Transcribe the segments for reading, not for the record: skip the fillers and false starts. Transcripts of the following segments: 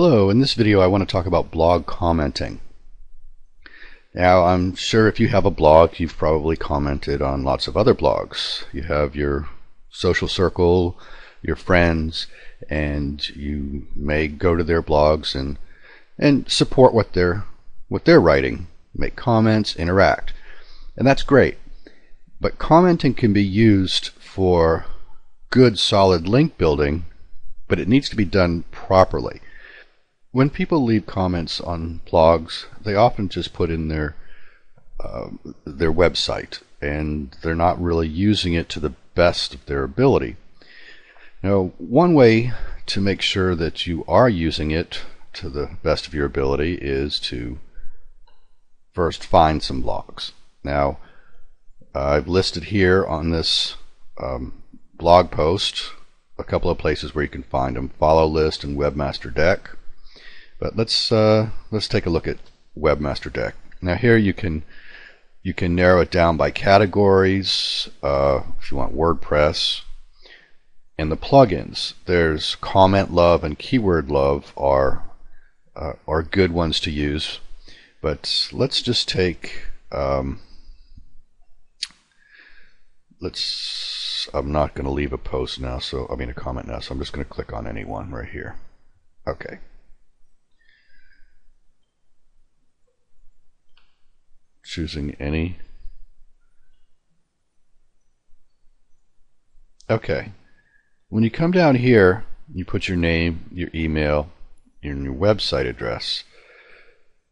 Hello, in this video I want to talk about blog commenting. Now, I'm sure if you have a blog, you've probably commented on lots of other blogs. You have your social circle, your friends, and you may go to their blogs and support what they're writing, make comments, interact. And that's great. But commenting can be used for good, solid link building, but it needs to be done properly. When people leave comments on blogs, they often just put in their website, and they're not really using it to the best of their ability. Now, one way to make sure that you are using it to the best of your ability is to first find some blogs. Now, I've listed here on this blog post a couple of places where you can find them: Follow List and Webmaster Deck. But let's take a look at Webmaster Deck. Now here you can narrow it down by categories if you want WordPress. And the plugins, there's Comment Love and Keyword Love are good ones to use. But let's just take I'm not going to leave a post now, a comment now, so I'm just going to click on any one right here. Okay. Choosing any. Okay. When you come down here, you put your name, your email, your website address.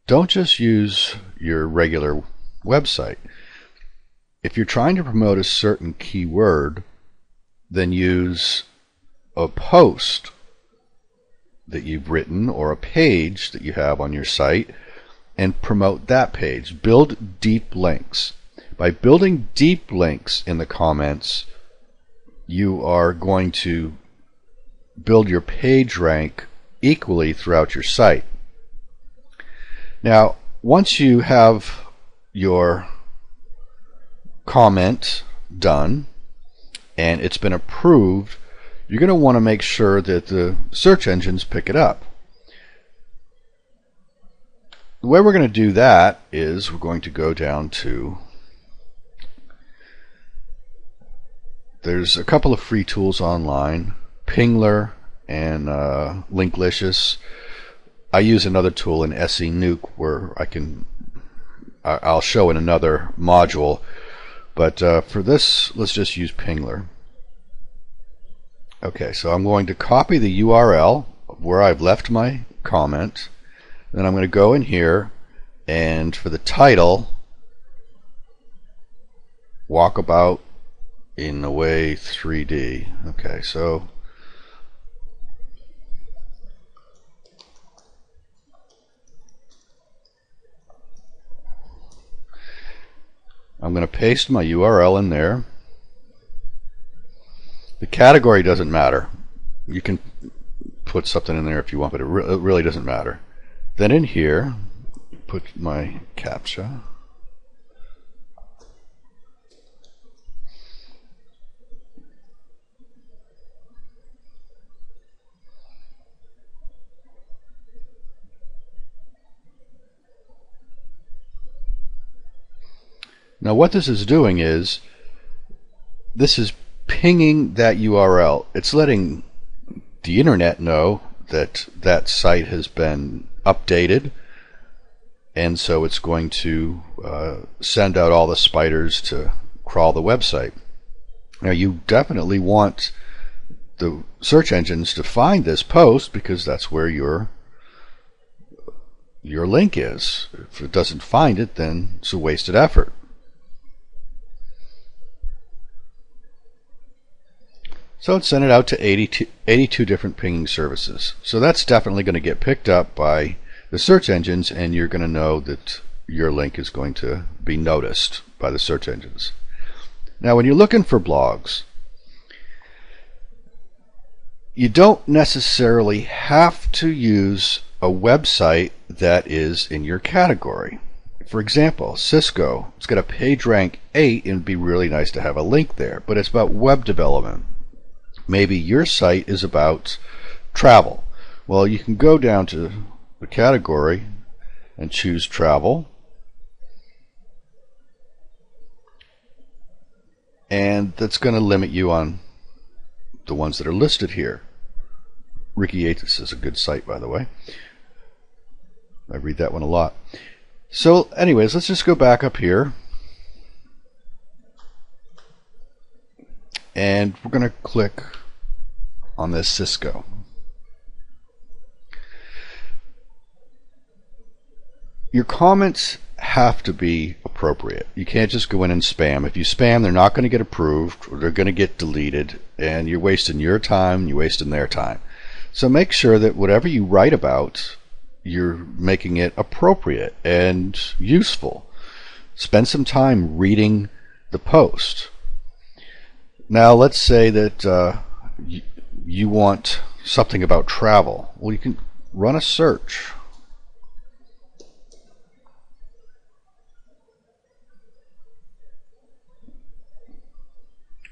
Don't just use your regular website. If you're trying to promote a certain keyword, then use a post that you've written or a page that you have on your site and promote that page. Build deep links. By building deep links in the comments, you are going to build your page rank equally throughout your site. Now, once you have your comment done and it's been approved, you're going to want to make sure that the search engines pick it up. The way we're going to do that is we're going to go down to, there's a couple of free tools online, Pingler and Linklicious. I use another tool in SE Nuke where I'll show in another module, but for this let's just use Pingler. Okay, so I'm going to copy the URL where I've left my comment. Then I'm going to go in here, and for the title, Walkabout in a Way 3D. Okay, so I'm going to paste my URL in there. The category doesn't matter. You can put something in there if you want, but it really doesn't matter. Then in here, put my CAPTCHA. Now what this is doing is, this is pinging that URL. It's letting the internet know that that site has been updated, and so it's going to send out all the spiders to crawl the website. Now you definitely want the search engines to find this post, because that's where your link is. If it doesn't find it, then it's a wasted effort. So it's sent it out to 82 different pinging services. So that's definitely going to get picked up by the search engines, and you're going to know that your link is going to be noticed by the search engines. Now, when you're looking for blogs, you don't necessarily have to use a website that is in your category. For example, Cisco, it's got a page rank 8, and it'd be really nice to have a link there, but it's about web development. Maybe your site is about travel. Well, you can go down to the category and choose travel. And that's going to limit you on the ones that are listed here. Ricky Yates is a good site, by the way. I read that one a lot. So anyways, let's just go back up here. And we're going to click on this Cisco. Your comments have to be appropriate. You can't just go in and spam. If you spam, they're not going to get approved, or they're going to get deleted, and you're wasting your time, you're wasting their time. So make sure that whatever you write about, you're making it appropriate and useful. Spend some time reading the post. Now let's say that you want something about travel. Well, you can run a search.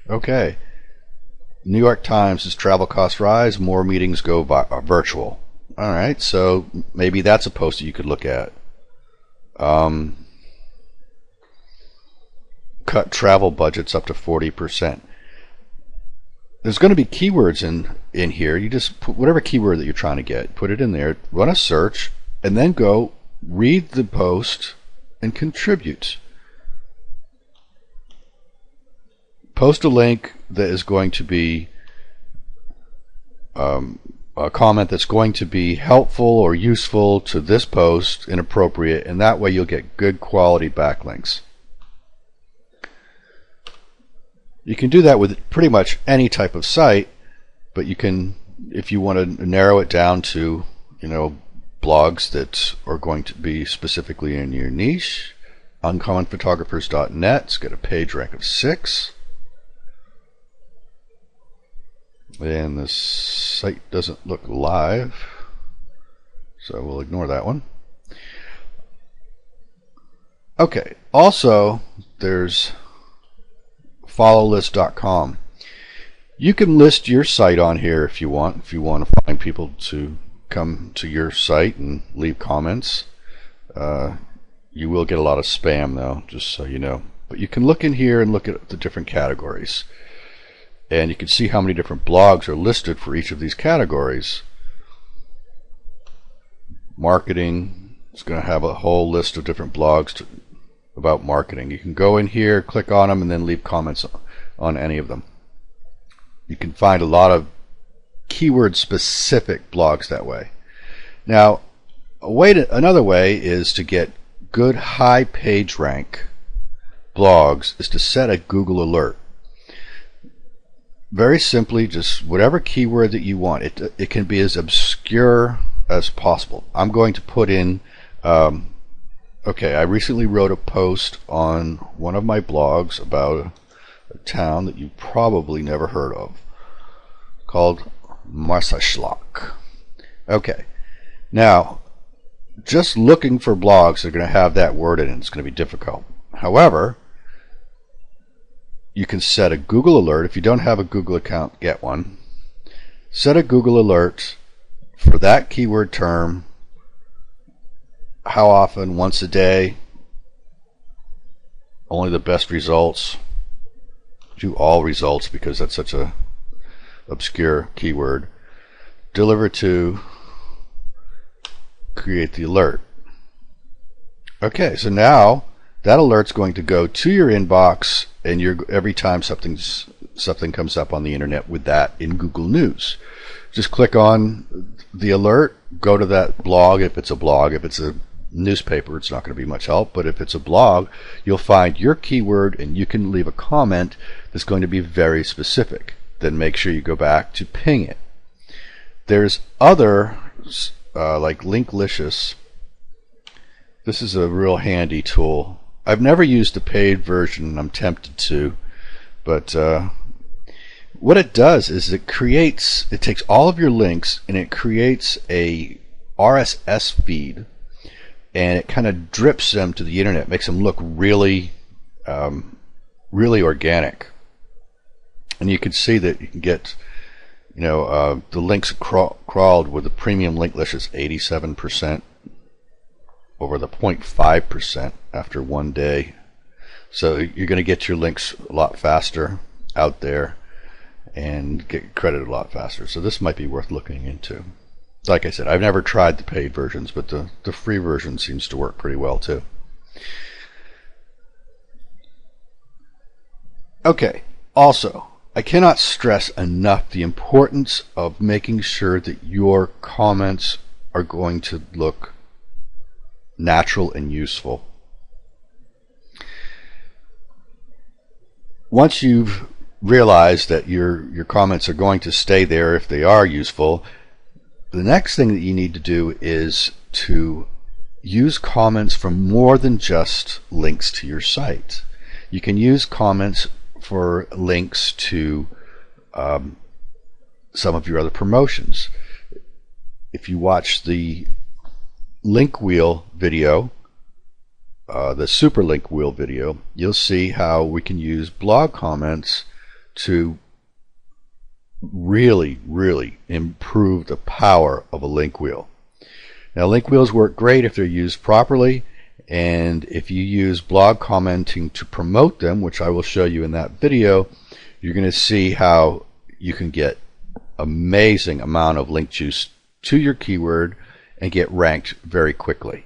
Okay. New York Times, as travel costs rise, more meetings go virtual. Alright, so maybe that's a post that you could look at. Cut travel budgets up to 40%. There's going to be keywords in here. You just put whatever keyword that you're trying to get, put it in there, run a search, and then go read the post and contribute. Post a link that is going to be a comment that's going to be helpful or useful to this post and appropriate, and that way you'll get good quality backlinks. You can do that with pretty much any type of site, but you can, if you want to narrow it down to, blogs that are going to be specifically in your niche, uncommonphotographers.net's got a page rank of 6. And this site doesn't look live, so we'll ignore that one. Okay, also there's followlist.com. You can list your site on here if you want to find people to come to your site and leave comments. You will get a lot of spam though, just so you know. But you can look in here and look at the different categories. And you can see how many different blogs are listed for each of these categories. Marketing is going to have a whole list of different blogs about marketing. You can go in here, click on them, and then leave comments on any of them. You can find a lot of keyword specific blogs that way. Now, another way is to get good high page rank blogs is to set a Google alert. Very simply, just whatever keyword that you want. It can be as obscure as possible. I'm going to put in, okay, I recently wrote a post on one of my blogs about a town that you probably never heard of, called Marsaschlak. Okay, now, just looking for blogs that are going to have that word in it is going to be difficult. However, you can set a Google alert. If you don't have a Google account, get one. Set a Google alert for that keyword term. How often? Once a day. Only the best results. Do all results because that's such a obscure keyword. Deliver to. Create the alert. Okay, so now that alert's going to go to your inbox, and every time something comes up on the internet with that in Google News, just click on the alert, go to that blog. If it's a blog, if it's a newspaper, it's not going to be much help, but if it's a blog, you'll find your keyword and you can leave a comment that's going to be very specific. Then make sure you go back to ping it. There's other like Linklicious. This is a real handy tool. I've never used the paid version, and I'm tempted to, but what it does is it takes all of your links and it creates a RSS feed, and it kind of drips them to the internet, makes them look really, really organic. And you can see that you can get The links crawled with the premium link list is 87% over the 0.5% after 1 day. So you're going to get your links a lot faster out there and get credited a lot faster. So this might be worth looking into. Like I said, I've never tried the paid versions, but the free version seems to work pretty well too. Okay, also, I cannot stress enough the importance of making sure that your comments are going to look natural and useful. Once you've realized that your comments are going to stay there if they are useful, the next thing that you need to do is to use comments from more than just links to your site. You can use comments for links to some of your other promotions. If you watch the link wheel video, the super link wheel video, you'll see how we can use blog comments to really improve the power of a link wheel. Now, link wheels work great if they're used properly, and if you use blog commenting to promote them, which I will show you in that video, you're going to see how you can get amazing amount of link juice to your keyword and get ranked very quickly.